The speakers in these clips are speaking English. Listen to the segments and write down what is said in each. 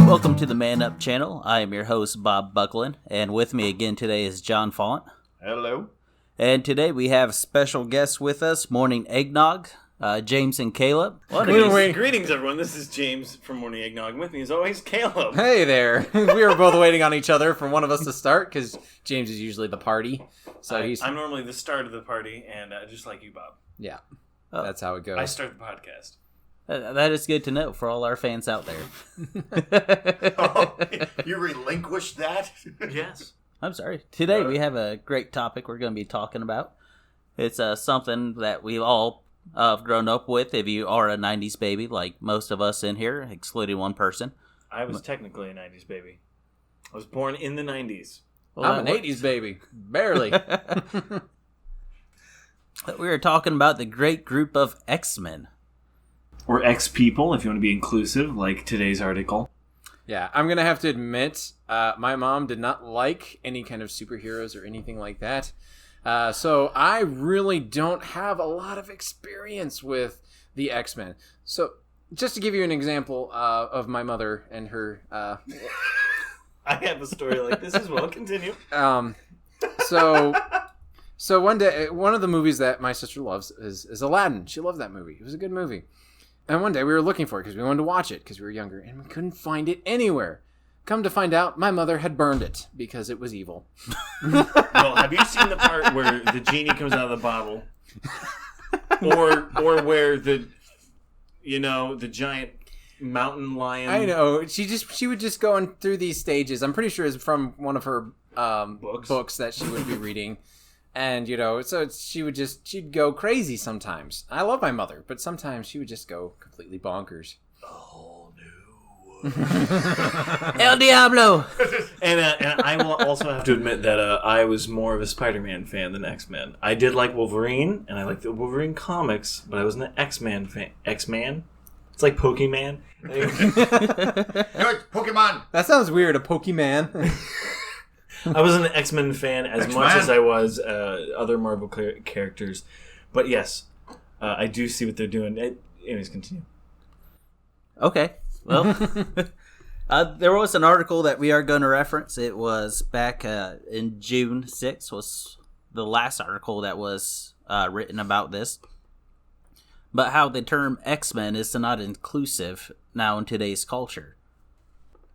Welcome to the Man Up channel. I am your host, Bob Buckland, and with me again today is John Font. Hello. And today we have special guests with us, Morning Eggnog, James and Caleb. Greetings, everyone. This is James from Morning Eggnog. With me, as always, Caleb. Hey there. We were both waiting on each other for one of us to start, because James is usually the party. So I'm normally the start of the party, and just like you, Bob. Yeah, that's how it goes. I start the podcast. That is good to know for all our fans out there. You relinquished that? Yes. I'm sorry. Today we have a great topic we're going to be talking about. It's something that we've all grown up with if you are a 90s baby, like most of us in here, excluding one person. I was technically a 90s baby. I was born in the 90s. Well, I'm an 80s baby. Barely. We are talking about the great group of Xmen. Or X-people, if you want to be inclusive, like today's article. Yeah, I'm going to have to admit, my mom did not like any kind of superheroes or anything like that. So I really don't have a lot of experience with the X-Men. So just to give you an example of my mother and her... I have a story like this as well. Continue. So one day, one of the movies that my sister loves is Aladdin. She loved that movie. It was a good movie. And one day we were looking for it because we wanted to watch it because we were younger, and we couldn't find it anywhere. Come to find out, my mother had burned it because it was evil. Well, have you seen the part where the genie comes out of the bottle, or where the giant mountain lion? I know she would just go on through these stages. I'm pretty sure it's from one of her books that she would be reading. And, so she'd go crazy sometimes. I love my mother, but sometimes she would just go completely bonkers. Oh, no. El Diablo! And I will also have to admit that I was more of a Spider-Man fan than X-Men. I did like Wolverine, and I liked the Wolverine comics, but I wasn't an X-Men fan. X-Man? It's like Pokemon. No, it's Pokemon. That sounds weird, a Pokemon. I wasn't an X-Men fan as much as I was other Marvel characters. But yes, I do see what they're doing. Anyways, continue. Okay. Well, there was an article that we are going to reference. It was back in June 6th was the last article that was written about this. But how the term X-Men is not inclusive now in today's culture.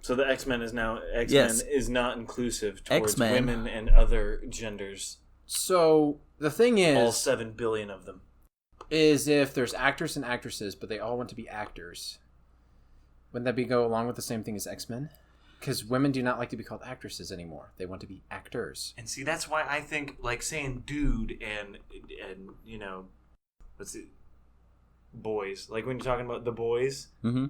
So the X-Men is not inclusive towards X-Men. Women and other genders. So the thing is, all 7 billion of them, is if there's actors and actresses, but they all want to be actors, wouldn't that go along with the same thing as X-Men? Because women do not like to be called actresses anymore; they want to be actors. And see, that's why I think like saying dude and what's it, boys. Like when you're talking about the boys. Mm-hmm.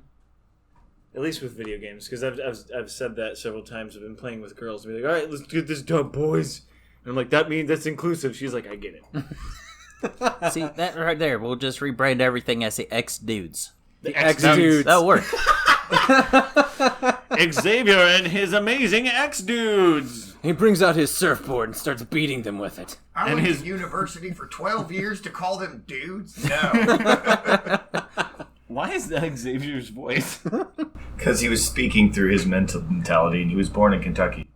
At least with video games, because I've said that several times. I've been playing with girls and be like, all right, let's get this done, boys. And I'm like, that means that's inclusive. She's like, I get it. See, that right there, we'll just rebrand everything as the X-Dudes. The X-Dudes. That'll work. Xavier and his amazing X-Dudes. He brings out his surfboard and starts beating them with it. I And went his- to university for 12 years to call them dudes? No. Why is that Xavier's voice? Because he was speaking through his mentality, and he was born in Kentucky.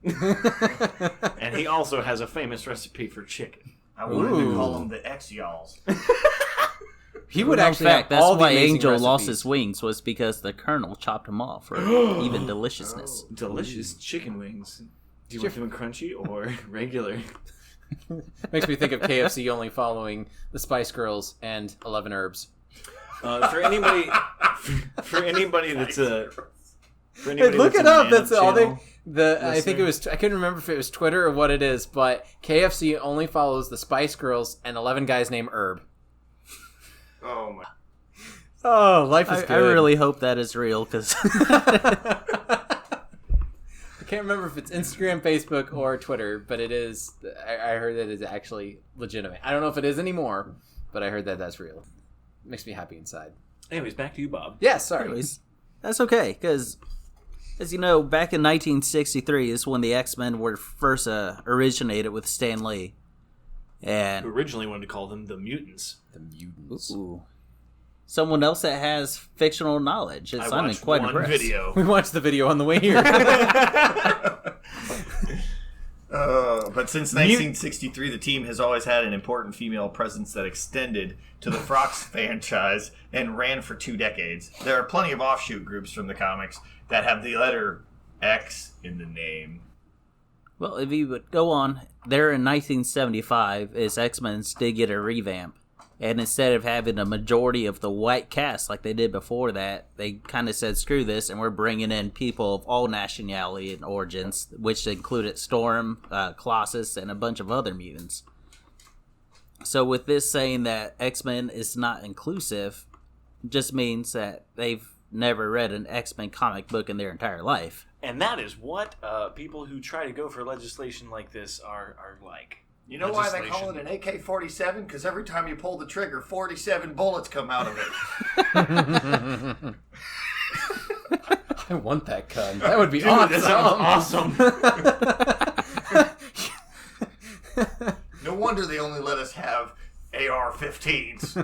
And he also has a famous recipe for chicken. I wanted to call them the X-Y'alls. He would In actually fact, have all that's the why amazing Angel lost recipes. his wings, was because the Colonel chopped him off for even deliciousness. Delicious chicken wings. Do you want them crunchy or regular? Makes me think of KFC only following the Spice Girls and 11 Herbs. For anybody that's for Hey, anybody look that's it a up. Man That's Up all they. channel I think it was. I couldn't remember if it was Twitter or what it is, but KFC only follows the Spice Girls and 11 guys named Herb. Oh, my. Oh, life is I good. really hope that is real, because I can't remember if it's Instagram, Facebook, or Twitter, but it is. I heard that it's actually legitimate. I don't know if it is anymore, but I heard that that's real. Makes me happy inside. Anyways, back to you, Bob. Yeah, sorry. anyways, that's okay, because as you know, back in 1963 is when the X-Men were first originated with Stan Lee. Who And originally wanted to call them the Mutants. The mutants. ooh. someone else that has fictional knowledge. I'm watched quite one impressed. video. We watched the video on the way here. But since 1963, the team has always had an important female presence that extended to the Frox franchise and ran for 2 decades. There are plenty of offshoot groups from the comics that have the letter X in the name. Well, if you would go on, there in 1975, is X-Men did get a revamp. And instead of having a majority of the white cast like they did before that, they kind of said, screw this, and we're bringing in people of all nationality and origins, which included Storm, Colossus, and a bunch of other mutants. So with this saying that X-Men is not inclusive, just means that they've never read an X-Men comic book in their entire life. And that is what people who try to go for legislation like this are like. You know why they call it an AK-47? Because every time you pull the trigger, 47 bullets come out of it. I want that gun. That would be awesome. That sounds awesome. No wonder they only let us have AR-15s.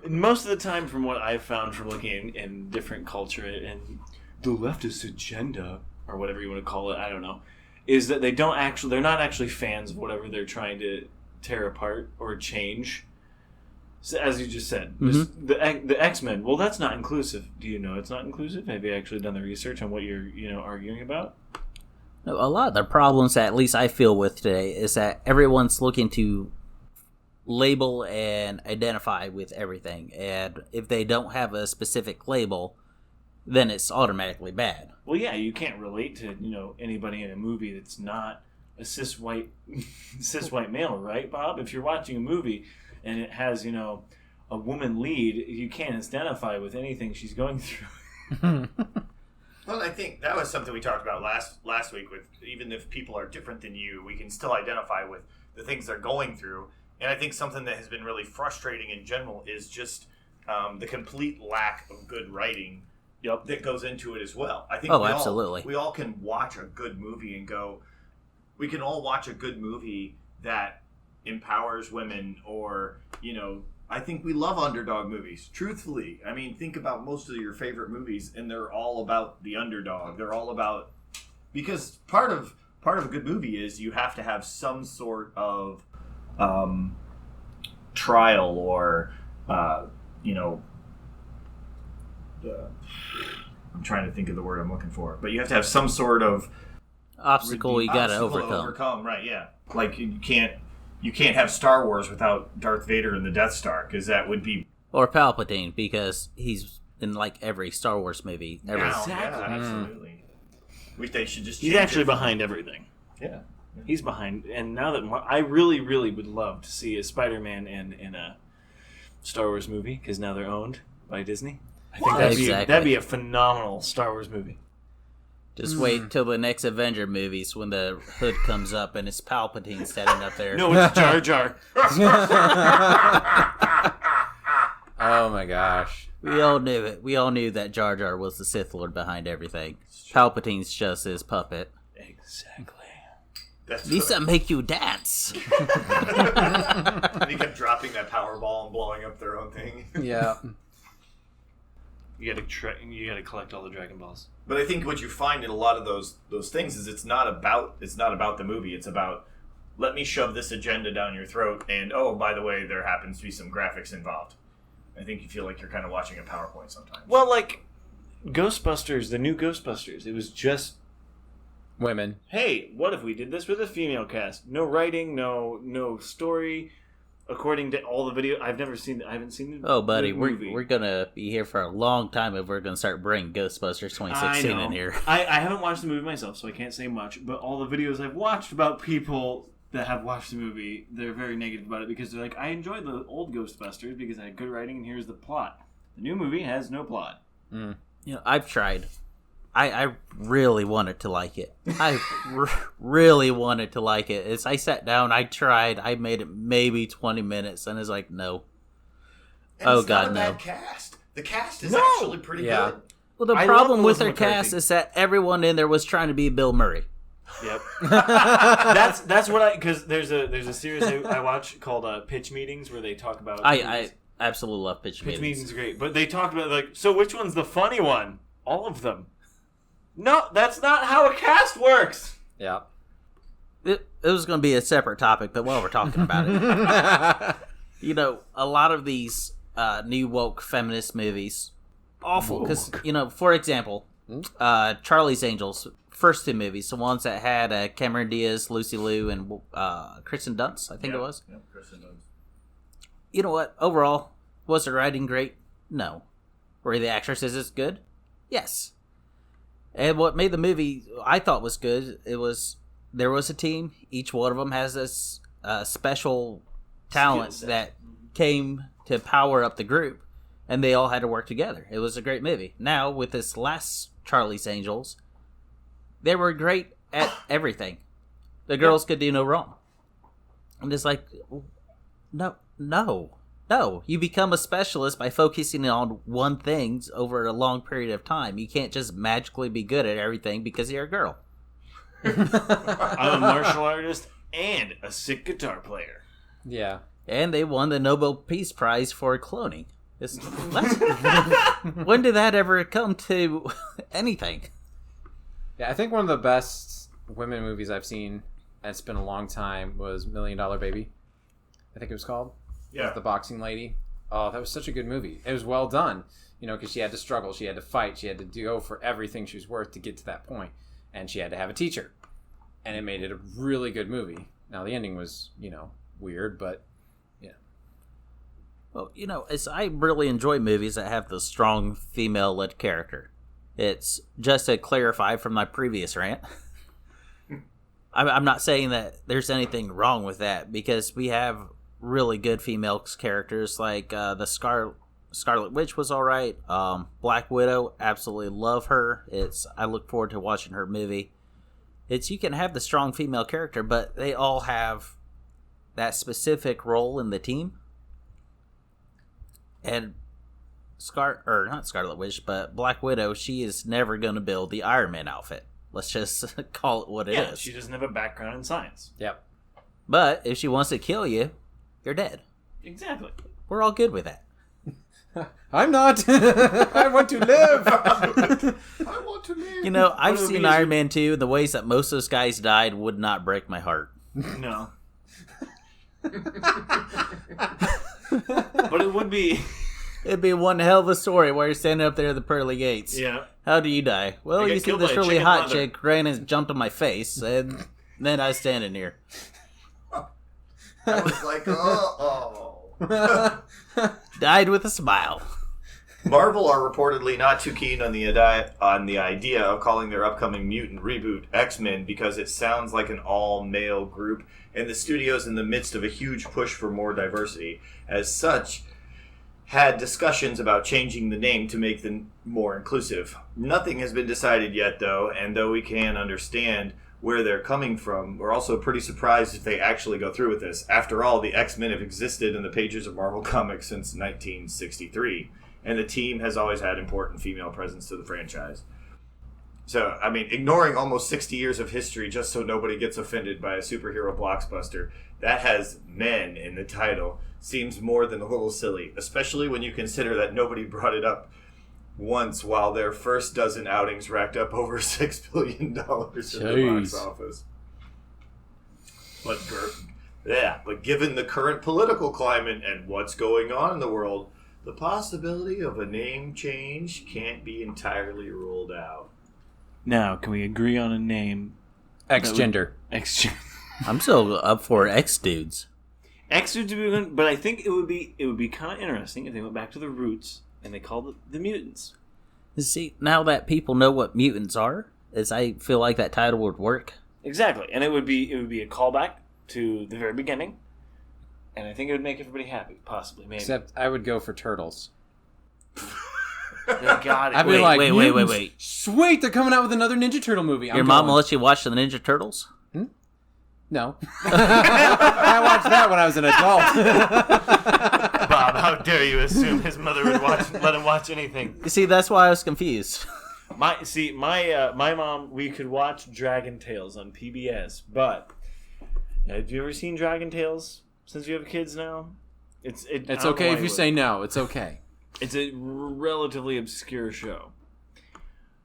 Most of the time, from what I've found from looking in different culture and the leftist agenda, or whatever you want to call it, I don't know, is that they're not actually fans of whatever they're trying to tear apart or change. So, as you just said, the X-Men, well, that's not inclusive. Do you know it's not inclusive? Have you actually done the research on what you're arguing about? No, a lot of the problems that at least I feel with today is that everyone's looking to label and identify with everything. And if they don't have a specific label, then it's automatically bad. Well, yeah, you can't relate to anybody in a movie that's not a cis white male, right, Bob? If you're watching a movie and it has a woman lead, you can't identify with anything she's going through. Well, I think that was something we talked about last week. With even if people are different than you, we can still identify with the things they're going through. And I think something that has been really frustrating in general is just the complete lack of good writing. Yep. That goes into it as well. I think absolutely. We all can watch a good movie and go, we can all watch a good movie that empowers women or, I think we love underdog movies. Truthfully. I mean, think about most of your favorite movies and they're all about the underdog. They're all about, because part of a good movie is you have to have some sort of trial or, I'm trying to think of the word I'm looking for, but you have to have some sort of obstacle you got to overcome. Right? Yeah, like you can't have Star Wars without Darth Vader and the Death Star, because that would be, or Palpatine, because he's in like every Star Wars movie. Exactly. Yeah, absolutely. They should just. He's actually behind everything. Yeah. He's behind, and now that I really, really would love to see a Spider-Man in a Star Wars movie, because now they're owned by Disney. I think that'd be a phenomenal Star Wars movie. Just wait till the next Avenger movies when the hood comes up and it's Palpatine standing up there. No, it's Jar Jar. Oh my gosh. We all knew it. We all knew that Jar Jar was the Sith Lord behind everything. Palpatine's just his puppet. Exactly. These make you dance. And he kept dropping that power ball and blowing up their own thing. Yeah. You gotta collect all the Dragon Balls. But I think what you find in a lot of those things is it's not about the movie. It's about, let me shove this agenda down your throat, and oh, by the way, there happens to be some graphics involved. I think you feel like you're kind of watching a PowerPoint sometimes. Well, like Ghostbusters, the new Ghostbusters, it was just women. Hey, what if we did this with a female cast? No writing, no story. According to all the video, I haven't seen the Oh, buddy, the movie. we're gonna be here for a long time if we're gonna start bringing Ghostbusters 2016 in here. I haven't watched the movie myself, so I can't say much. But all the videos I've watched about people that have watched the movie, they're very negative about it because they're like, I enjoyed the old Ghostbusters because I had good writing and here's the plot. The new movie has no plot. I've tried. I really wanted to like it. I really wanted to like it. I sat down, I tried, I made it maybe 20 minutes, and it's like, no. And it's not a bad cast. The cast is actually pretty good. Well, the problem with their cast is that everyone in there was trying to be Bill Murray. Yep. That's what because there's a series I watch called Pitch Meetings where they talk about. I absolutely love pitch meetings. Pitch Meetings are great, but they talked about like, so which one's the funny one? All of them. No, that's not how a cast works. Yeah. It was going to be a separate topic, but while we're talking about it, you know, a lot of these new woke feminist movies, awful. Because, you know, for example, Charlie's Angels, first two movies, the ones that had Cameron Diaz, Lucy Liu, and Kristen Dunst, I think it was. Yep, Kristen Dunst. You know what? Overall, was the writing great? No. Were the actresses good? Yes. And what made the movie I thought was good, there was a team. Each one of them has this special talent that came to power up the group, and they all had to work together. It was a great movie. Now, with this last Charlie's Angels, they were great at everything. The girls could do no wrong. I'm just like, no. You become a specialist by focusing on one thing over a long period of time. You can't just magically be good at everything because you're a girl. I'm a martial artist and a sick guitar player. Yeah. And they won the Nobel Peace Prize for cloning. When did that ever come to anything? Yeah, I think one of the best women movies I've seen, and it's been a long time, was $1 Million Baby. I think it was called. Yeah. The boxing lady. Oh, that was such a good movie. It was well done, you know, because she had to struggle, she had to fight, she had to go for everything she was worth to get to that point, and she had to have a teacher, and it made it a really good movie. Now the ending was, you know, weird, but yeah. Well, you know, I really enjoy movies that have the strong female-led character. It's just to clarify from my previous rant. I'm not saying that there's anything wrong with that, because we have really good female characters, like the Scarlet Witch was all right. Black Widow, absolutely love her. I look forward to watching her movie. You can have the strong female character, but they all have that specific role in the team. And not Scarlet Witch, but Black Widow, she is never going to build the Iron Man outfit. Let's just call it what it is. She doesn't have a background in science. Yep. But if she wants to kill you, you're dead. Exactly. We're all good with that. I'm not. I want to live. I want to live. You know, I've seen Iron Man 2, and the ways that most of those guys died would not break my heart. No. But it would be... It'd be one hell of a story where you're standing up there at the pearly gates. Yeah. How do you die? Well, you see killed by this a really chicken hot leather. chick ran and jumped on my face, and then I was standing here. I was like, oh. Died with a smile. Marvel are reportedly not too keen on the idea of calling their upcoming mutant reboot Xmen because it sounds like an all-male group, and the studio's in the midst of a huge push for more diversity. As such, had discussions about changing the name to make them more inclusive. Nothing has been decided yet, though, and though we can understand where they're coming from, we're also pretty surprised if they actually go through with this. After all, the X-Men have existed in the pages of Marvel Comics since 1963, and the team has always had important female presence to the franchise. So, I mean, ignoring almost 60 years of history just so nobody gets offended by a superhero blockbuster that has men in the title seems more than a little silly, especially when you consider that nobody brought it up once while their first dozen outings racked up over $6 billion in the box office. But given the current political climate and what's going on in the world, the possibility of a name change can't be entirely ruled out. Now, can we agree on a name? X-gender. X-gender. I'm still up for X-Dudes. X-Dudes would be good, but I think it would be kind of interesting if they went back to the roots and they called it the mutants. See, now that people know what mutants are, I feel like that title would work. Exactly, and it would be a callback to the very beginning, and I think it would make everybody happy, possibly, maybe. Except I would go for turtles. They got it. I'd be like, wait. Sweet, they're coming out with another Ninja Turtle movie. Your mom will let you watch the Ninja Turtles? No. I watched that when I was an adult. Bob, how dare you assume his mother would let him watch anything? You see, that's why I was confused. My mom, we could watch Dragon Tales on PBS, but have you ever seen Dragon Tales since you have kids now? It's okay if you say no. It's okay. It's a relatively obscure show.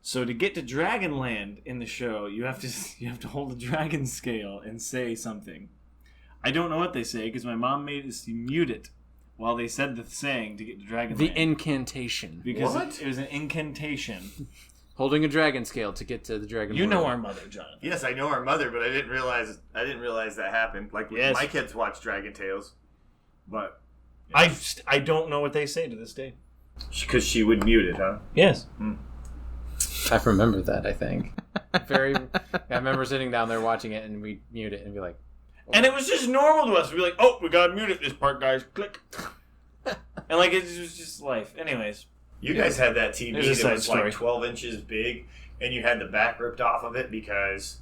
So to get to Dragonland in the show, you have to hold a dragon scale and say something. I don't know what they say because my mom made us mute it while they said the saying to get to Dragonland. The incantation. Because it was an incantation. Holding a dragon scale to get to the dragon. You know world. our mother, Jonathan. Yes, I know our mother, but I didn't realize that happened. Like my kids watch Dragon Tales, but I don't know what they say to this day. Because she would mute it, huh? Yes. I remember that. I think. I remember sitting down there watching it, and we mute it and be like. And it was just normal to us. We'd be like, oh, we gotta mute it this part, guys. Click. And like, it was just life. Anyways. You guys had that TV that was story. like 12 inches big, and you had the back ripped off of it because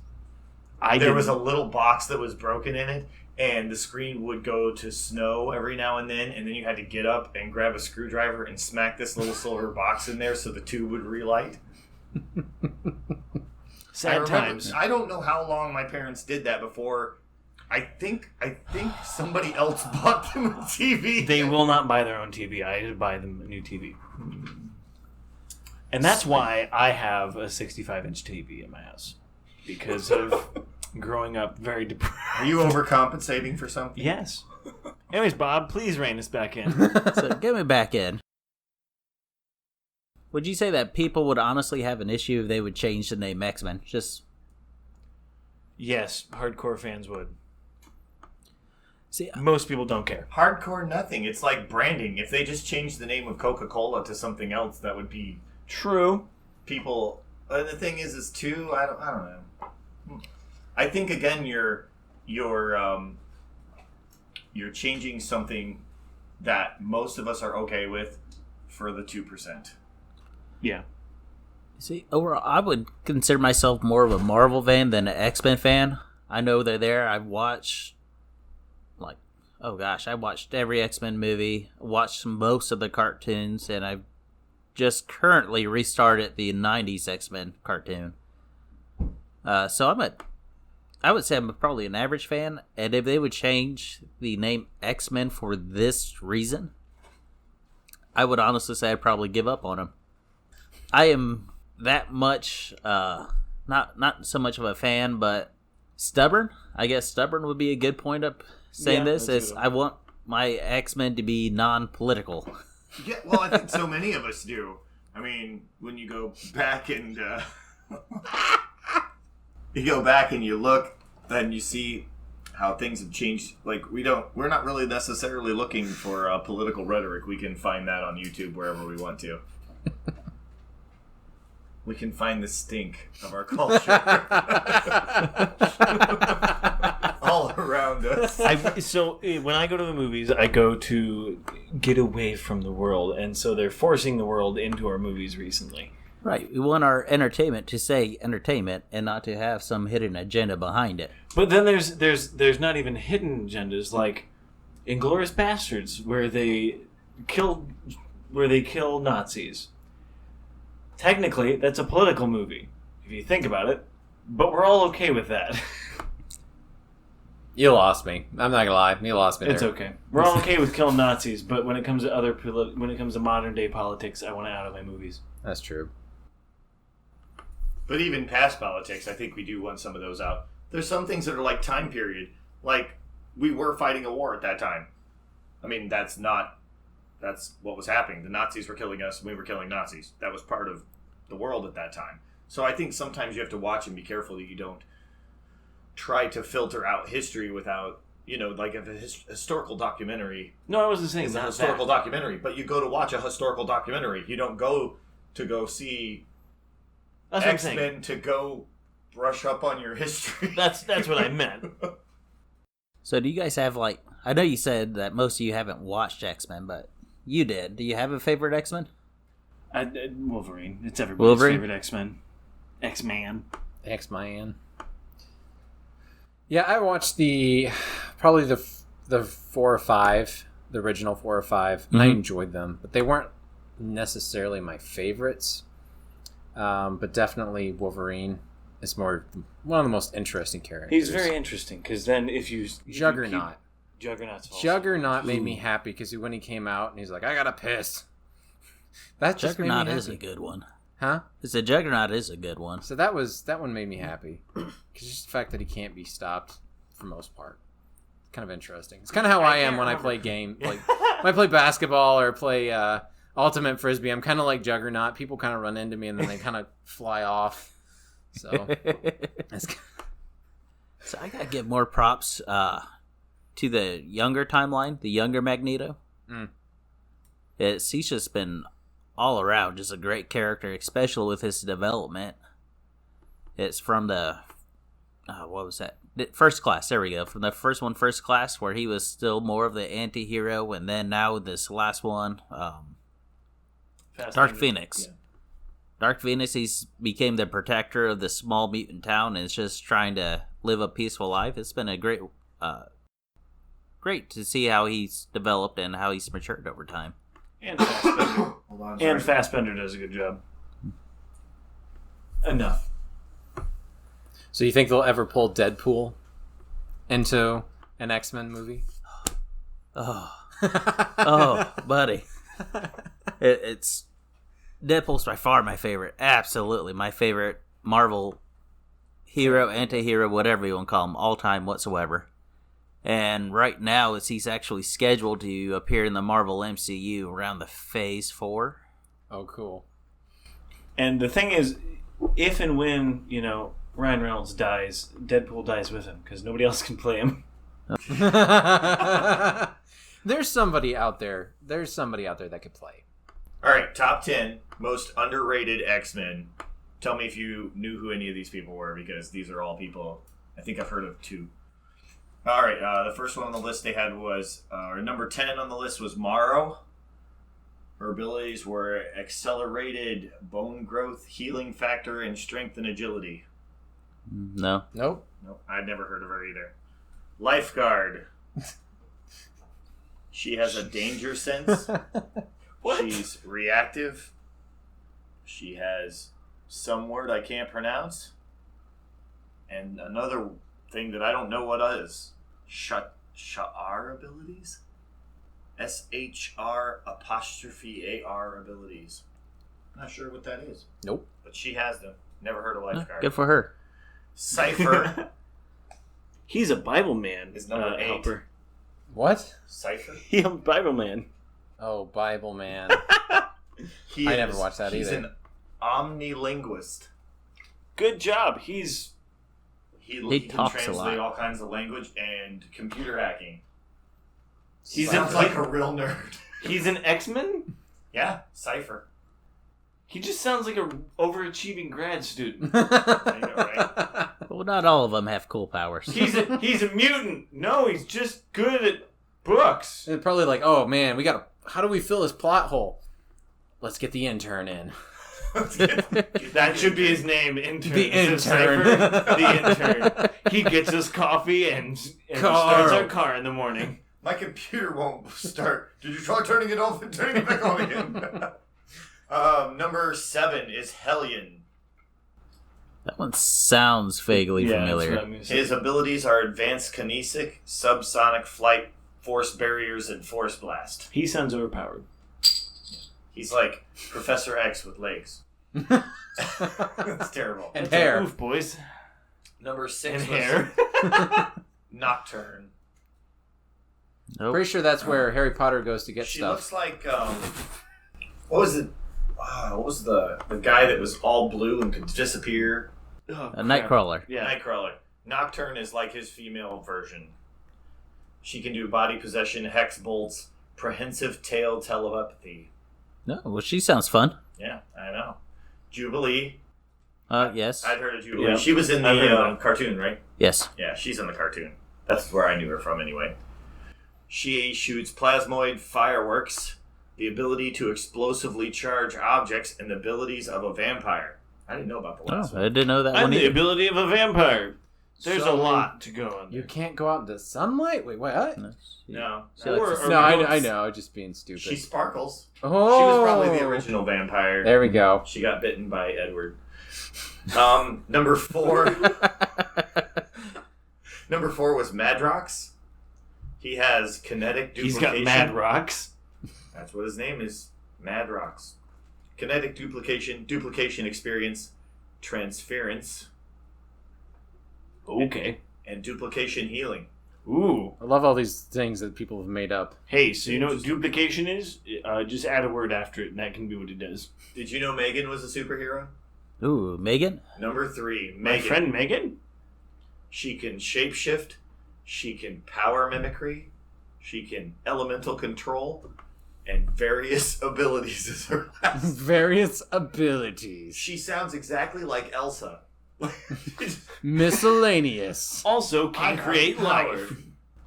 there was a little box that was broken in it, and the screen would go to snow every now and then you had to get up and grab a screwdriver and smack this little silver box in there so the tube would relight. Sad times. I don't know how long my parents did that before. I think somebody else bought them a TV. They will not buy their own TV. I had to buy them a new TV. And that's why I have a 65-inch TV in my house. Because of growing up very depressed. Are you overcompensating for something? Yes. Anyways, Bob, please rein us back in. So get me back in. Would you say that people would honestly have an issue if they would change the name Xmen? Yes, hardcore fans would. See, most people don't care. Hardcore nothing. It's like branding. If they just changed the name of Coca-Cola to something else, that would be true. People. The thing is too. I don't know. I think again, you're changing something that most of us are okay with for the 2%. Yeah. See, overall, I would consider myself more of a Marvel fan than an X-Men fan. I know they're there. I've watched, I watched every X-Men movie, watched most of the cartoons, and I've just currently restarted the 90s X-Men cartoon. So I would say I'm probably an average fan, and if they would change the name X-Men for this reason, I would honestly say I'd probably give up on them. I am that much, not so much of a fan, but stubborn. I guess stubborn would be a good point of saying this. Is I want my X-Men to be non-political. Yeah, well, I think so many of us do. I mean, when you go back and you look, and you see how things have changed. Like we're not really necessarily looking for political rhetoric. We can find that on YouTube wherever we want to. We can find the stink of our culture all around us. So when I go to the movies, I go to get away from the world, and so they're forcing the world into our movies recently. Right. We want our entertainment to say entertainment and not to have some hidden agenda behind it. But then there's not even hidden agendas like Inglourious Bastards, where they kill Nazis. Technically, that's a political movie, if you think about it. But we're all okay with that. You lost me. I'm not gonna lie. You lost me. It's okay. We're all okay with killing Nazis, but when it comes to when it comes to modern day politics, I want it out of my movies. That's true. But even past politics, I think we do want some of those out. There's some things that are like time period. Like, we were fighting a war at that time. I mean, that's what was happening. The Nazis were killing us, and we were killing Nazis. That was part of the world at that time. So I think sometimes you have to watch and be careful that you don't try to filter out history without, like a historical documentary. No, I wasn't saying it's a historical documentary, but you go to watch a historical documentary. You don't go to go see X-Men to go brush up on your history. That's what I meant. So do you guys have, I know you said that most of you haven't watched X-Men, but you did. Do you have a favorite X-Men? Wolverine. It's everybody's favorite X-Men. X-Man. X-Man. Yeah, I watched probably the 4 or 5, the original 4 or 5, and I enjoyed them, but they weren't necessarily my favorites. but definitely Wolverine is one of the most interesting characters. He's very interesting because then if you Juggernaut. Juggernaut's awesome. Juggernaut made me happy because when he came out and he's like, I gotta piss. That just Juggernaut made me is a happy. good one. Huh? It's a Juggernaut is a good one. So that one made me happy because just the fact that he can't be stopped for most part. Kind of interesting. It's kind of how I am when I play when I play basketball or play Ultimate Frisbee. I'm kind of like Juggernaut. People kind of run into me and then they kind of fly off. So, so I gotta give more props to the younger timeline, the younger Magneto. He's just been all around just a great character, especially with his development. It's from the what was that? First Class. There we go. From the first Class, where he was still more of the anti-hero, and then now this last one, Dark Phoenix. Yeah. Dark Phoenix, he's became the protector of the small mutant town and is just trying to live a peaceful life. It's been a great to see how he's developed and how he's matured over time. And Fassbender. And Fassbender does a good job. Enough. So you think they'll ever pull Deadpool into an X-Men movie? Oh, buddy. It's Deadpool's by far my favorite. Absolutely my favorite Marvel hero, anti-hero, whatever you want to call him, all time whatsoever. And right now, he's actually scheduled to appear in the Marvel MCU around the Phase 4. Oh, cool. And the thing is, if and when, Ryan Reynolds dies, Deadpool dies with him, because nobody else can play him. There's somebody out there that could play. All right, top 10 most underrated X-Men. Tell me if you knew who any of these people were, because these are all people I think I've heard of two. All right, the first one on the list they had was, number 10 on the list was Morrow. Her abilities were accelerated bone growth, healing factor, and strength and agility. No. Nope. I'd never heard of her either. Lifeguard. She has a danger sense. What? She's reactive. She has some word I can't pronounce. And another thing that I don't know what is. Sha'ar abilities? SHR apostrophe AR abilities. Not sure what that is. Nope. But she has them. Never heard of Lifeguard. Good for her. Cypher. He's a Bible man. Is number 8. Helper. What? Cypher? He's a Bible man. Oh, Bible man. I never watched that he's either. He's an omnilinguist. Good job. He can talks a translate lot. all kinds of language and computer hacking. He's Sounds like a real nerd. He's an X-Men? Yeah, Cypher. He just sounds like a overachieving grad student. There you go, right? Well, not all of them have cool powers. He's a mutant. No, he's just good at books. They're probably like, oh man, how do we fill this plot hole? Let's get the intern in. That should be his name, intern. The intern. Cypher, the intern. He gets us coffee and starts our car in the morning. My computer won't start. Did you try turning it off and turning it back on again? Number 7 is Hellion. That one sounds vaguely familiar. His abilities are advanced kinetic, subsonic flight, force barriers, and force blast. He sounds overpowered. He's like Professor X with legs. That's terrible. And That's hair. a move, boys. Number 6 And was hair. Nocturne. Nope. Pretty sure that's where Harry Potter goes to get She stuff. looks like what was it? What was the guy that was all blue and could disappear? Oh, A Nightcrawler. Yeah. Nightcrawler. Nocturne is like his female version. She can do body possession, hex bolts, prehensive tail telepathy. No, well, she sounds fun. Yeah, I know. Jubilee. Yes. I'd heard of Jubilee. Yeah. She was in I've heard of the that. cartoon, right? Yes. Yeah, she's in the cartoon. That's where I knew her from anyway. She shoots plasmoid fireworks, the ability to explosively charge objects, and the abilities of a vampire. I didn't know about the last Oh, I one. didn't know that I'm one the either. ability of a vampire. There's So a lot to go on. You There. can't go out into sunlight? Wait, what? No. She likes to Or No, goats. I know. Just being stupid. She sparkles. oh, She was probably the original vampire. There we go. She got bitten by Edward. Number 4. Number 4 was Madrox. He has kinetic duplication. He's got mad rocks. That's what his name is. Madrox. Kinetic duplication experience, transference, Okay. and duplication healing. Ooh. I love all these things that people have made up. Hey, so you know what duplication is? Just add a word after it, and that can be what it does. Did you know Megan was a superhero? Ooh, Megan? Number 3, Megan. My friend Megan? She can shapeshift. She can power mimicry. She can elemental control. And various abilities is her last. Various abilities. She sounds exactly like Elsa. Miscellaneous. Also I can have create power. life.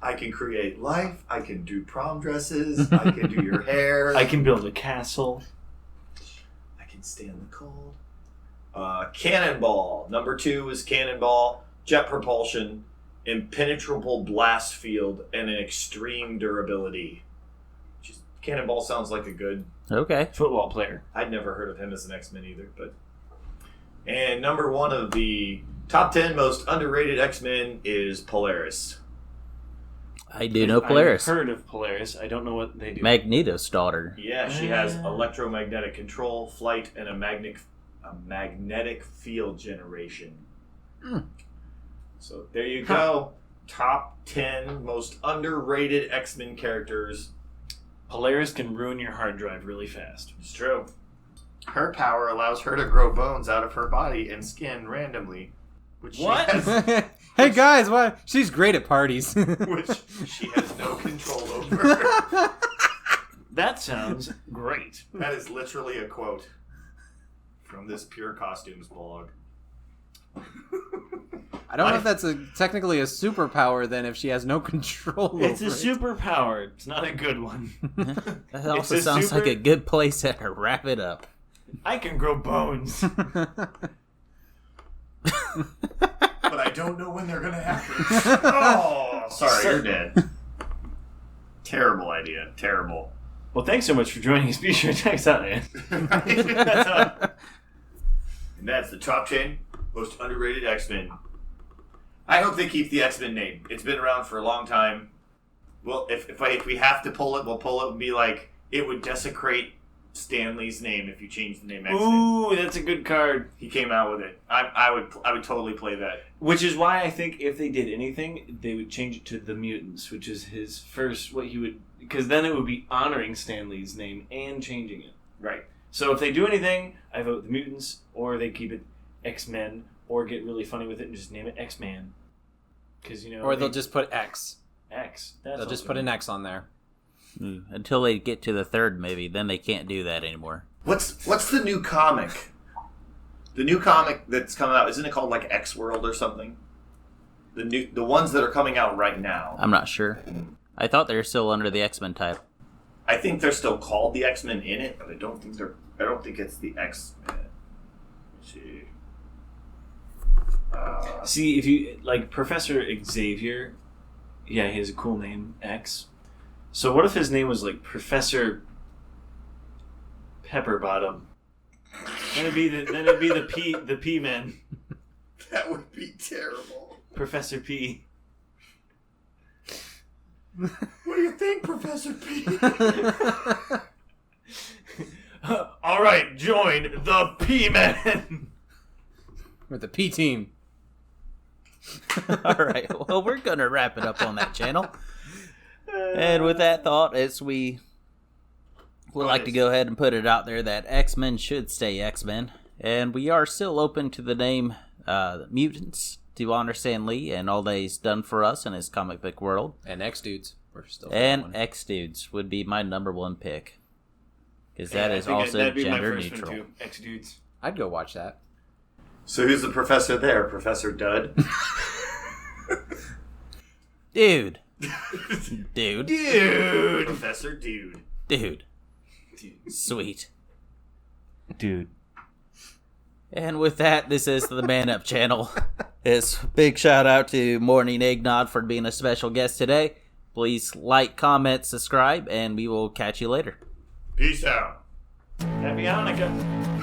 I can create life. I can do prom dresses. I can do your hair. I can build a castle. I can stand the cold. Cannonball. Number 2 is Cannonball. Jet propulsion, impenetrable blast field, and an extreme durability. Cannonball sounds like a good... Okay. Football player. I'd never heard of him as an X-Men either, but... And number 1 of the top 10 most underrated X-Men is Polaris. I do know Polaris. I've heard of Polaris. I don't know what they do. Magneto's daughter. Yeah, she has electromagnetic control, flight, and a magnetic field generation. So there you go. Top 10 most underrated X-Men characters. Polaris can ruin your hard drive really fast. It's true. Her power allows her to grow bones out of her body and skin randomly. Which What? She has, Hey guys, what? She's great at parties. which she has no control over. That sounds great. That is literally a quote from this Pure Costumes blog. I don't know if that's technically a superpower then if she has no control It's a over it. superpower. It's not a good one. That also a sounds super- like a good place to wrap it up. I can grow bones. But I don't know when they're going to happen. Oh, sorry, you're dead. Terrible idea. Terrible. Well, thanks so much for joining us. Be sure to check us out, man. And that's the top 10 most underrated X-Men. I hope they keep the X-Men name. It's been around for a long time. Well, if we have to pull it, we'll pull it and be like, it would desecrate Stan Lee's name if you change the name X-Men. Ooh, that's a good card. He came out with it. I would totally play that. Which is why I think if they did anything, they would change it to the Mutants, which is his first, what he would... Because then it would be honoring Stan Lee's name and changing it. Right. So if they do anything, I vote the Mutants, or they keep it X-Men, or get really funny with it and just name it X-Man. Because, you know... Or they'll just put X. X. They'll just put an X on there. Until they get to the third movie, then they can't do that anymore. What's the new comic? The new comic that's coming out, isn't it called like X-World or something? The ones that are coming out right now. I'm not sure. I thought they were still under the X-Men type. I think they're still called the X-Men in it, but I don't think it's the X-Men. Let's see. See, if you... Like, Professor Xavier... Yeah, he has a cool name, X. So what if his name was like Professor Pepperbottom? Then it'd be the P man. That would be terrible. Professor P. What do you think, Professor P? All right, join the P man. With the P team. All right. Well, we're going to wrap it up on that channel. And with that thought, as we would like to go ahead and put it out there that X-Men should stay X-Men. And we are still open to the name Mutants to honor Stan Lee and all that he's done for us in his comic book world. And X dudes. We're still And X-Dudes would be my number one pick. Because that is also that'd be gender my first neutral. one too. X dudes. I'd go watch that. So who's the professor there? Professor Dud? Dude. Professor Dude. Dude. Sweet. Dude. And with that, this is the Man Up channel. It's big shout out to Morning Eggnog for being a special guest today. Please like, comment, subscribe, and we will catch you later. Peace out. Happy Hanukkah.